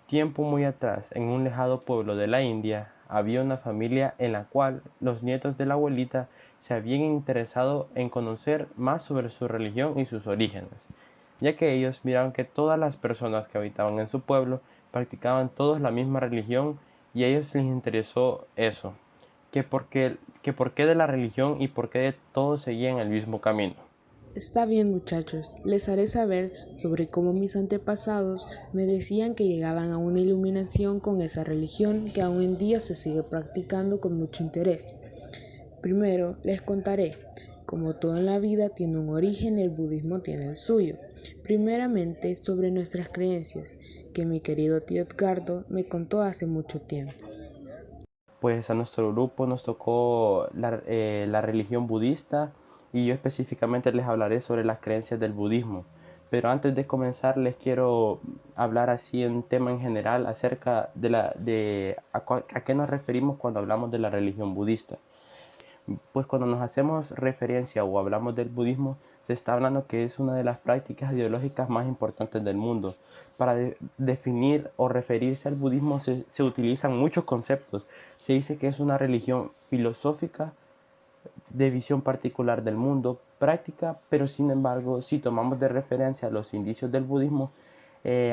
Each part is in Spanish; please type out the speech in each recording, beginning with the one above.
Tiempo muy atrás, en un lejano pueblo de la India, había una familia en la cual los nietos de la abuelita se habían interesado en conocer más sobre su religión y sus orígenes, ya que ellos miraron que todas las personas que habitaban en su pueblo practicaban todos la misma religión y a ellos les interesó eso, que por qué de la religión y por qué todos seguían el mismo camino. Está bien, muchachos, les haré saber sobre cómo mis antepasados me decían que llegaban a una iluminación con esa religión que aún en día se sigue practicando con mucho interés. Primero, les contaré, como todo en la vida tiene un origen, el budismo tiene el suyo. Primeramente, sobre nuestras creencias, que mi querido tío Edgardo me contó hace mucho tiempo. Pues a nuestro grupo nos tocó la religión budista y yo específicamente les hablaré sobre las creencias del budismo. Pero antes de comenzar les quiero hablar así en tema en general acerca a qué nos referimos cuando hablamos de la religión budista. Pues cuando nos hacemos referencia o hablamos del budismo, se está hablando que es una de las prácticas ideológicas más importantes del mundo. Para definir o referirse al budismo se utilizan muchos conceptos. Se dice que es una religión filosófica de visión particular del mundo, práctica, pero sin embargo, si tomamos de referencia los indicios del budismo,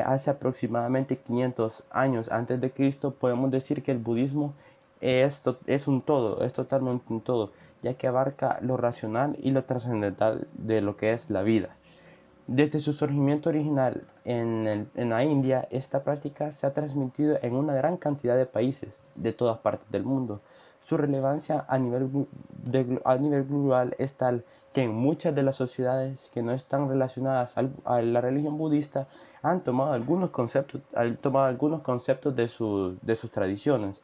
hace aproximadamente 500 años antes de Cristo, podemos decir que el budismo es un todo, es totalmente un todo, ya que abarca lo racional y lo trascendental de lo que es la vida. Desde su surgimiento original en la India, esta práctica se ha transmitido en una gran cantidad de países de todas partes del mundo. Su relevancia a nivel global es tal que en muchas de las sociedades que no están relacionadas a la religión budista han tomado algunos conceptos de sus tradiciones.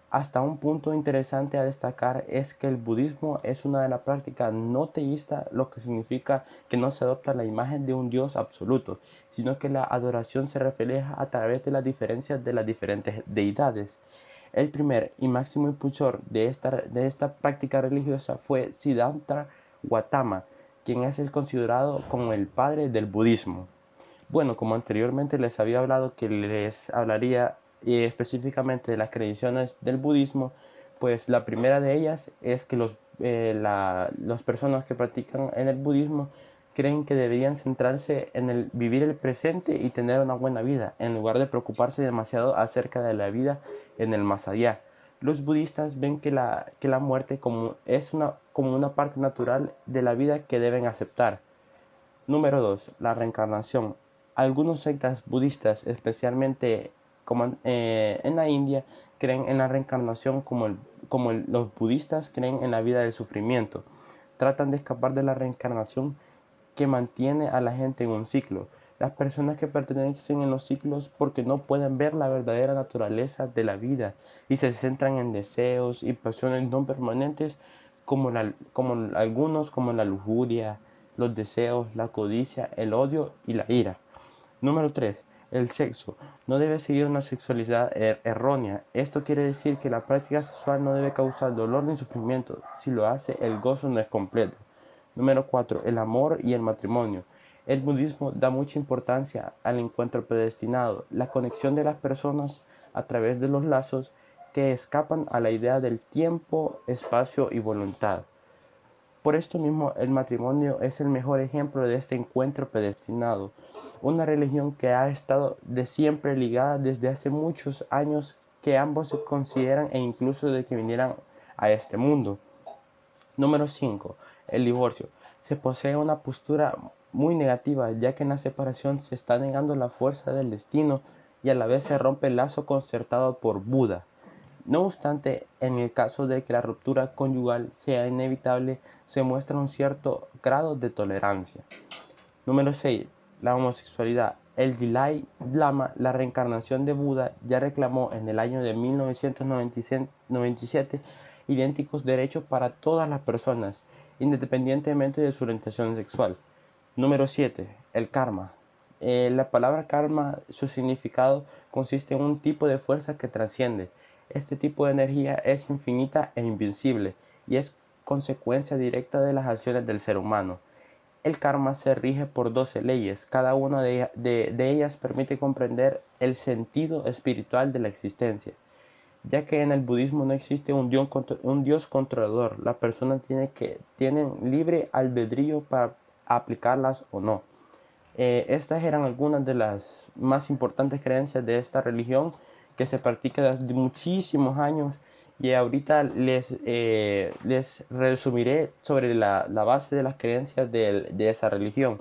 Hasta un punto interesante a destacar es que el budismo es una de las prácticas no teísta, lo que significa que no se adopta la imagen de un dios absoluto, sino que la adoración se refleja a través de las diferencias de las diferentes deidades. El primer y máximo impulsor de esta práctica religiosa fue Siddhartha Gautama, quien es el considerado como el padre del budismo. Bueno, como anteriormente les había hablado que les hablaría específicamente de las creencias del budismo, pues la primera de ellas es que las personas que practican en el budismo creen que deberían centrarse en el vivir el presente y tener una buena vida, en lugar de preocuparse demasiado acerca de la vida en el más allá. Los budistas ven que la muerte como una parte natural de la vida que deben aceptar. Número 2. La reencarnación. Algunos sectas budistas, especialmente en la India, creen en la reencarnación los budistas creen en la vida del sufrimiento. Tratan de escapar de la reencarnación que mantiene a la gente en un ciclo. Las personas que pertenecen en los ciclos porque no pueden ver la verdadera naturaleza de la vida y se centran en deseos y pasiones no permanentes como la lujuria, los deseos, la codicia, el odio y la ira. Número 3. El sexo. No debe seguir una sexualidad errónea. Esto quiere decir que la práctica sexual no debe causar dolor ni sufrimiento. Si lo hace, el gozo no es completo. Número 4. El amor y el matrimonio. El budismo da mucha importancia al encuentro predestinado, la conexión de las personas a través de los lazos que escapan a la idea del tiempo, espacio y voluntad. Por esto mismo, el matrimonio es el mejor ejemplo de este encuentro predestinado, una religión que ha estado de siempre ligada desde hace muchos años que ambos se consideran e incluso de que vinieran a este mundo. Número 5. El divorcio. Se posee una postura muy negativa, ya que en la separación se está negando la fuerza del destino y a la vez se rompe el lazo concertado por Buda. No obstante, en el caso de que la ruptura conyugal sea inevitable, se muestra un cierto grado de tolerancia. Número 6. La homosexualidad. El Dalai Lama, la reencarnación de Buda, ya reclamó en el año de 1997 idénticos derechos para todas las personas, independientemente de su orientación sexual. Número 7. El karma. La palabra karma, su significado consiste en un tipo de fuerza que trasciende. Este tipo de energía es infinita e invencible y es consecuencia directa de las acciones del ser humano. El karma se rige por 12 leyes. Cada una de ellas permite comprender el sentido espiritual de la existencia. Ya que en el budismo no existe un Dios controlador, la persona tienen libre albedrío para aplicarlas o no. Estas eran algunas de las más importantes creencias de esta religión que se practica desde muchísimos años, y ahorita les resumiré sobre la base de las creencias de esa religión.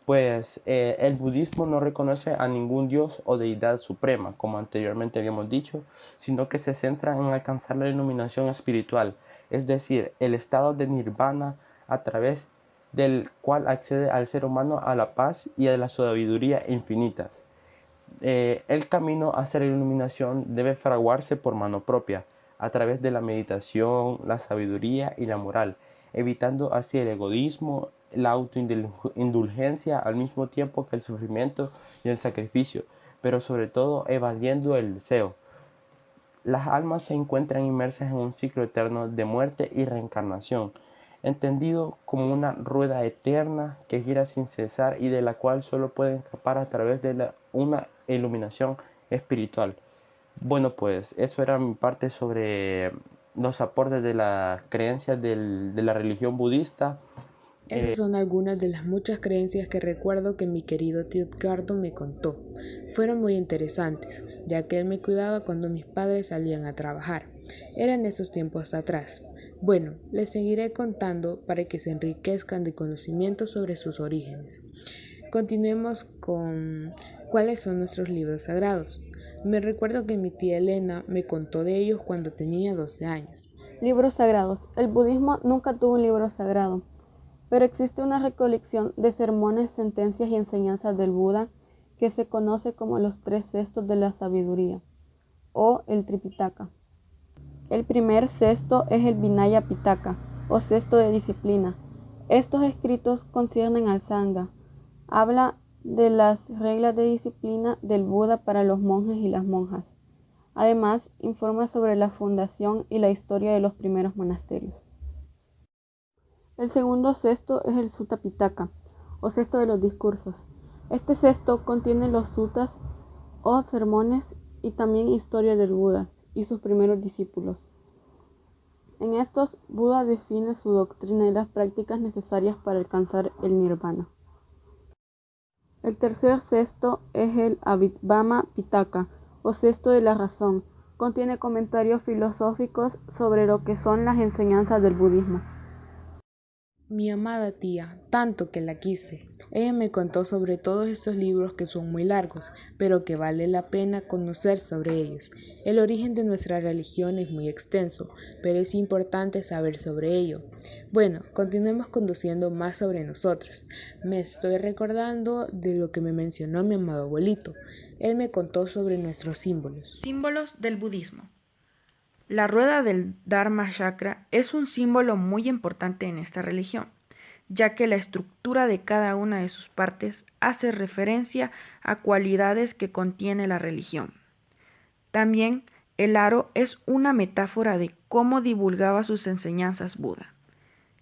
Pues el budismo no reconoce a ningún dios o deidad suprema, como anteriormente habíamos dicho, sino que se centra en alcanzar la iluminación espiritual, es decir, el estado de nirvana, a través del cual accede al ser humano a la paz y a la sabiduría infinitas. El camino hacia la iluminación debe fraguarse por mano propia, a través de la meditación, la sabiduría y la moral, evitando así el egoísmo, la autoindulgencia, al mismo tiempo que el sufrimiento y el sacrificio, pero sobre todo evadiendo el deseo. Las almas se encuentran inmersas en un ciclo eterno de muerte y reencarnación, entendido como una rueda eterna que gira sin cesar y de la cual solo pueden escapar a través de una iluminación espiritual. Bueno, pues eso era mi parte sobre los aportes de las creencias de la religión budista. Esas son algunas de las muchas creencias que recuerdo que mi querido tío Edgardo me contó. Fueron muy interesantes, ya que él me cuidaba cuando mis padres salían a trabajar. Eran esos tiempos atrás. Bueno, les seguiré contando para que se enriquezcan de conocimientos sobre sus orígenes. Continuemos con cuáles son nuestros libros sagrados. Me recuerdo que mi tía Elena me contó de ellos cuando tenía 12 años. Libros sagrados. El budismo nunca tuvo un libro sagrado, pero existe una recolección de sermones, sentencias y enseñanzas del Buda que se conoce como los 3 cestos de la sabiduría, o el Tripitaka. El primer cesto es el Vinaya Pitaka, o cesto de disciplina. Estos escritos conciernen al Sangha. Habla de las reglas de disciplina del Buda para los monjes y las monjas. Además, informa sobre la fundación y la historia de los primeros monasterios. El segundo cesto es el Sutta Pitaka, o cesto de los discursos. Este cesto contiene los suttas, o sermones, y también historia del Buda y sus primeros discípulos. En estos, Buda define su doctrina y las prácticas necesarias para alcanzar el nirvana. El tercer cesto es el Abhidhamma Pitaka, o cesto de la razón. Contiene comentarios filosóficos sobre lo que son las enseñanzas del budismo. Mi amada tía, tanto que la quise. Ella me contó sobre todos estos libros que son muy largos, pero que vale la pena conocer sobre ellos. El origen de nuestra religión es muy extenso, pero es importante saber sobre ello. Bueno, continuemos conociendo más sobre nosotros. Me estoy recordando de lo que me mencionó mi amado abuelito. Él me contó sobre nuestros símbolos. Símbolos del budismo. La rueda del Dharma Chakra es un símbolo muy importante en esta religión, ya que la estructura de cada una de sus partes hace referencia a cualidades que contiene la religión. También el aro es una metáfora de cómo divulgaba sus enseñanzas Buda.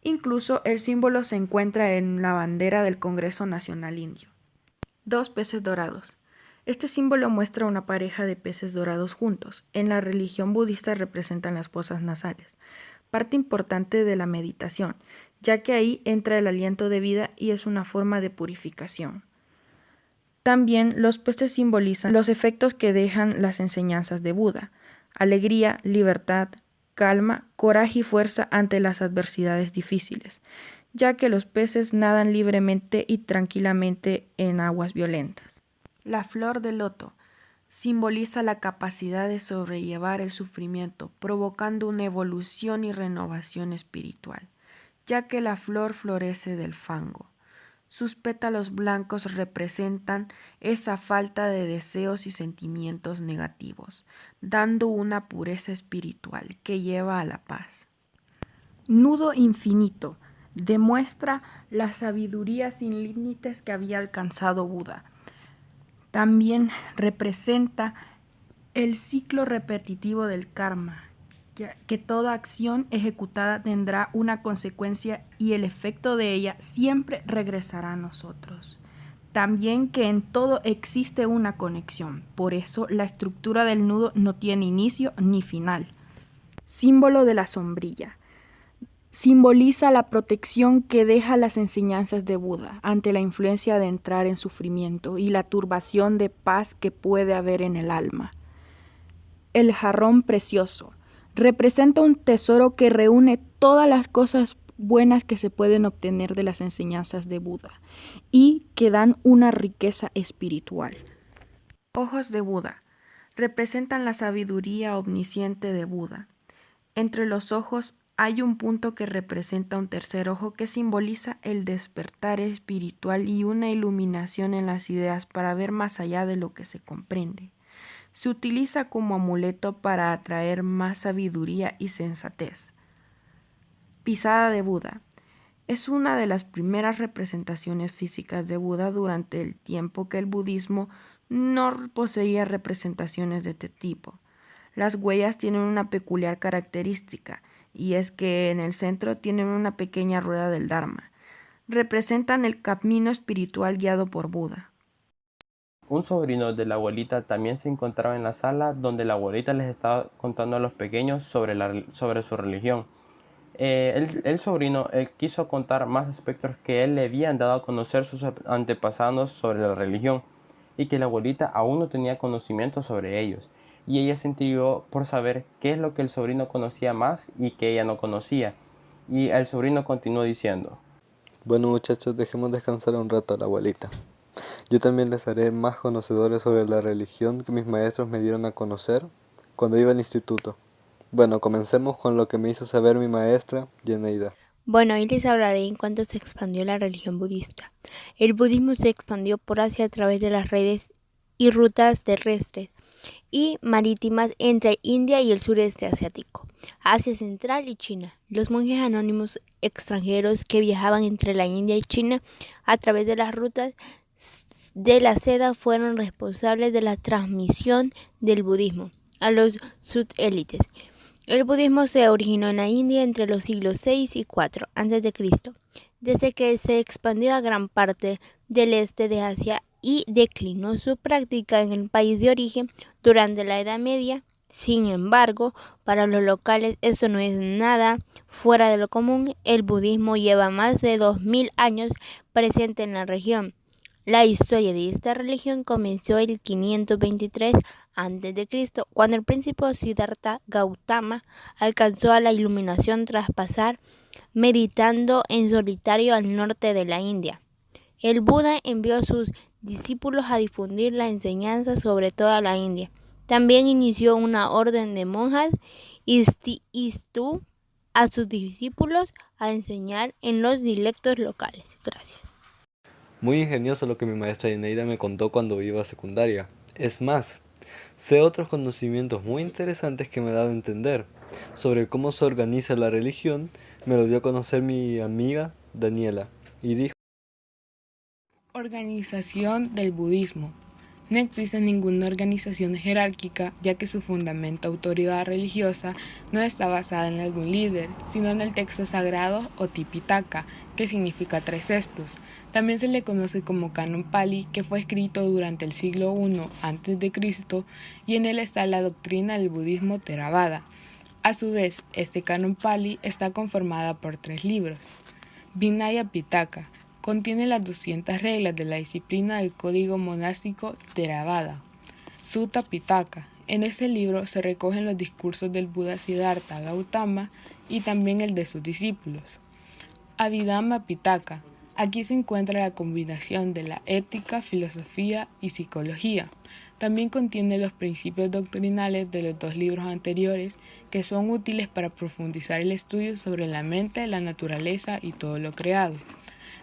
Incluso el símbolo se encuentra en la bandera del Congreso Nacional Indio. 2 peces dorados. Este símbolo muestra una pareja de peces dorados juntos. En la religión budista representan las fosas nasales, parte importante de la meditación, ya que ahí entra el aliento de vida y es una forma de purificación. También los peces simbolizan los efectos que dejan las enseñanzas de Buda: alegría, libertad, calma, coraje y fuerza ante las adversidades difíciles, ya que los peces nadan libremente y tranquilamente en aguas violentas. La flor de loto simboliza la capacidad de sobrellevar el sufrimiento, provocando una evolución y renovación espiritual, ya que la flor florece del fango. Sus pétalos blancos representan esa falta de deseos y sentimientos negativos, dando una pureza espiritual que lleva a la paz. Nudo infinito demuestra la sabiduría sin límites que había alcanzado Buda. También representa el ciclo repetitivo del karma, ya que toda acción ejecutada tendrá una consecuencia y el efecto de ella siempre regresará a nosotros. También que en todo existe una conexión, por eso la estructura del nudo no tiene inicio ni final. Símbolo de la sombrilla. Simboliza la protección que deja las enseñanzas de Buda ante la influencia de entrar en sufrimiento y la turbación de paz que puede haber en el alma. El jarrón precioso. Representa un tesoro que reúne todas las cosas buenas que se pueden obtener de las enseñanzas de Buda y que dan una riqueza espiritual. Ojos de Buda. Representan la sabiduría omnisciente de Buda. Entre los ojos hay un punto que representa un tercer ojo que simboliza el despertar espiritual y una iluminación en las ideas para ver más allá de lo que se comprende. Se utiliza como amuleto para atraer más sabiduría y sensatez. Pisada de Buda. Es una de las primeras representaciones físicas de Buda durante el tiempo que el budismo no poseía representaciones de este tipo. Las huellas tienen una peculiar característica, y es que en el centro tienen una pequeña rueda del Dharma. Representan el camino espiritual guiado por Buda. Un sobrino de la abuelita también se encontraba en la sala donde la abuelita les estaba contando a los pequeños sobre su religión. El sobrino quiso contar más aspectos que él le habían dado a conocer sus antepasados sobre la religión y que la abuelita aún no tenía conocimiento sobre ellos. Y ella se intrigó por saber qué es lo que el sobrino conocía más y que ella no conocía. Y el sobrino continuó diciendo: Bueno, muchachos, dejemos descansar un rato a la abuelita. Yo también les haré más conocedores sobre la religión que mis maestros me dieron a conocer cuando iba al instituto. Bueno, comencemos con lo que me hizo saber mi maestra, Yeneida. Bueno, hoy les hablaré en cuanto se expandió la religión budista. El budismo se expandió por Asia a través de las redes y rutas terrestres y marítimas entre India y el sureste asiático, Asia Central y China. Los monjes anónimos extranjeros que viajaban entre la India y China a través de las rutas de la seda fueron responsables de la transmisión del budismo a los subélites. El budismo se originó en la India entre los siglos VI y IV a.C., desde que se expandió a gran parte del este de Asia y declinó su práctica en el país de origen durante la Edad Media. Sin embargo, para los locales esto no es nada fuera de lo común. El budismo lleva más de 2000 años presente en la región. La historia de esta religión comenzó en 523 a.C., cuando el príncipe Siddhartha Gautama alcanzó a la iluminación tras pasar meditando en solitario al norte de la India. El Buda envió a sus discípulos a difundir la enseñanza sobre toda la India. También inició una orden de monjas y instó a sus discípulos a enseñar en los dialectos locales. Gracias. Muy ingenioso lo que mi maestra Yeneida me contó cuando iba a secundaria. Es más, sé otros conocimientos muy interesantes que me ha dado a entender. Sobre cómo se organiza la religión, me lo dio a conocer mi amiga Daniela, y dijo: Organización del budismo. No existe ninguna organización jerárquica, ya que su fundamento autoridad religiosa no está basada en algún líder, sino en el texto sagrado o Tipitaka, que significa 3 cestos. También se le conoce como Canon Pali, que fue escrito durante el siglo I a.C. y en él está la doctrina del budismo Theravada. A su vez, este Canon Pali está conformada por 3 libros. Vinaya Pitaka contiene las 200 reglas de la disciplina del código monástico Theravada. Sutta Pitaka. En este libro se recogen los discursos del Buda Siddhartha Gautama y también el de sus discípulos. Abhidhamma Pitaka. Aquí se encuentra la combinación de la ética, filosofía y psicología. También contiene los principios doctrinales de los 2 libros anteriores, que son útiles para profundizar el estudio sobre la mente, la naturaleza y todo lo creado.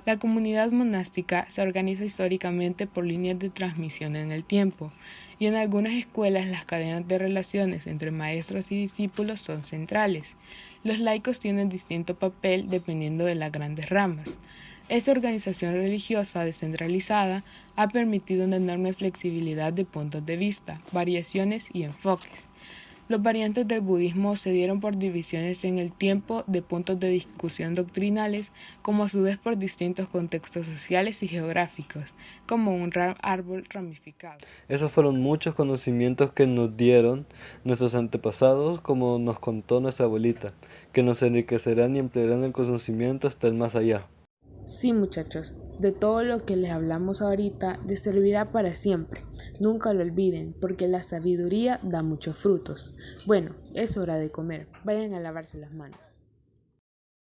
La comunidad monástica se organiza históricamente por líneas de transmisión en el tiempo, y en algunas escuelas las cadenas de relaciones entre maestros y discípulos son centrales. Los laicos tienen distinto papel dependiendo de las grandes ramas. Esta organización religiosa descentralizada ha permitido una enorme flexibilidad de puntos de vista, variaciones y enfoques. Los variantes del budismo se dieron por divisiones en el tiempo de puntos de discusión doctrinales, como a su vez por distintos contextos sociales y geográficos, como un árbol ramificado. Esos fueron muchos conocimientos que nos dieron nuestros antepasados, como nos contó nuestra abuelita, que nos enriquecerán y emplearán el conocimiento hasta el más allá. Sí, muchachos, de todo lo que les hablamos ahorita les servirá para siempre. Nunca lo olviden, porque la sabiduría da muchos frutos. Bueno, es hora de comer. Vayan a lavarse las manos.